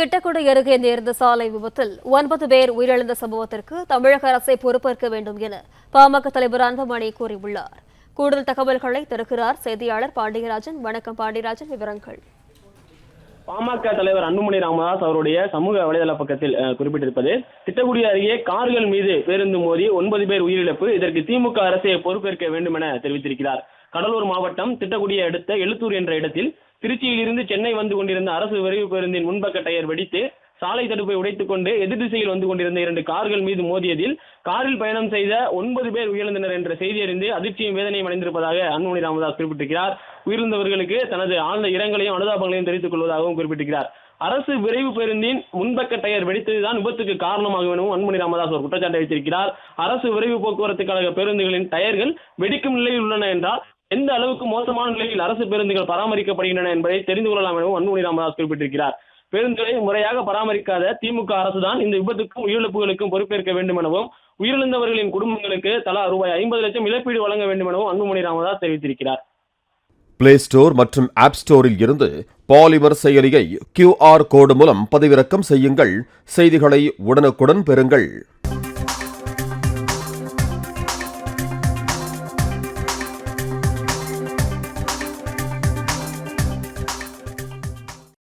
திட்டக்குடி அருகே நேர்ந்த சாலை விபத்தில் 9 பேர் உயிரிழந்த சம்பவத்திற்கு தமிழக அரசை பொறுப்பேற்க வேண்டும் என பாமக தலைவர் அன்புமணி கூறியுள்ளார். கூடுதல் தகவல்களை தருகிறார் செய்தியாளர் பாண்டியராஜன். வணக்கம் பாண்டியராஜன், விவரங்கள். பாமக தலைவர் அன்புமணி ராமதாஸ் அவருடைய சமூக வலைதள பக்கத்தில் குறிப்பிட்டிருப்பது, திட்டக்குடி அருகே கார்கள் மீது பேருந்து மோதி 9 பேர் உயிரிழப்பு, இதற்கு திமுக அரசை பொறுப்பேற்க வேண்டும் என தெரிவித்திருக்கிறார். கடலூர் மாவட்டம் திட்டக்குடியை அடுத்த எழுத்தூர் என்ற இடத்தில் திருச்சியில் இருந்து சென்னை வந்து கொண்டிருந்த அரசு விரைவு பேருந்தின் முன்பக்க டயர் வெடித்து சாலை தடுப்பை உடைத்துக் கொண்டு எதிர் திசையில் வந்து கொண்டிருந்த 2 கார்கள் மீது மோதியதில் காரில் பயணம் செய்த 9 பேர் உயிரிழந்தனர் என்ற செய்தி அறிந்து அதிர்ச்சியும் வேதனையும் அடைந்திருப்பதாக அன்புமணி ராமதாஸ் குறிப்பிட்டிருக்கிறார். உயிரிழந்தவர்களுக்கு தனது ஆழ்ந்த இரங்கலையும் அனுதாபங்களையும் தெரிவித்துக் கொள்வதாகவும் குறிப்பிட்டிருக்கிறார். அரசு விரைவு பேருந்தின் முன்பக்க டயர் வெடித்ததுதான் விபத்துக்கு காரணமாகும் எனவும் அன்புமணி ராமதாஸ் ஒரு குற்றச்சாட்டை வைத்திருக்கிறார். அரசு விரைவு போக்குவரத்து கழக பேருந்துகளின் டயர்கள் வெடிக்கும் நிலையில் உள்ளன என்றால் எந்த அளவுக்கு மோசமான நிலையில் அரசு பேருந்துகள் பராமரிக்கப்படுகின்றன என்பதை தெரிந்து கொள்ளலாம் எனவும் அன்புமணி ராமதாஸ் குறிப்பிட்டிருக்கிறார். பேருந்துகளை முறையாக பராமரிக்காத திமுக அரசுதான் இந்த விபத்துக்கும் உயிரிழப்புகளுக்கும் பொறுப்பேற்க வேண்டும் எனவும் உயிரிழந்தவர்களின் குடும்பங்களுக்கு தலா ரூபாய் 50 லட்சம் இழப்பீடு வழங்க வேண்டும் எனவும் அன்புமணி ராமதாஸ் தெரிவித்திருக்கிறார். பிளே ஸ்டோர் மற்றும் ஆப் ஸ்டோரில் இருந்து பாலிமர் செயலியை QR கோடு மூலம் பதிவிறக்கம் செய்யுங்கள். செய்திகளை உடனுக்குடன் பெறுங்கள்.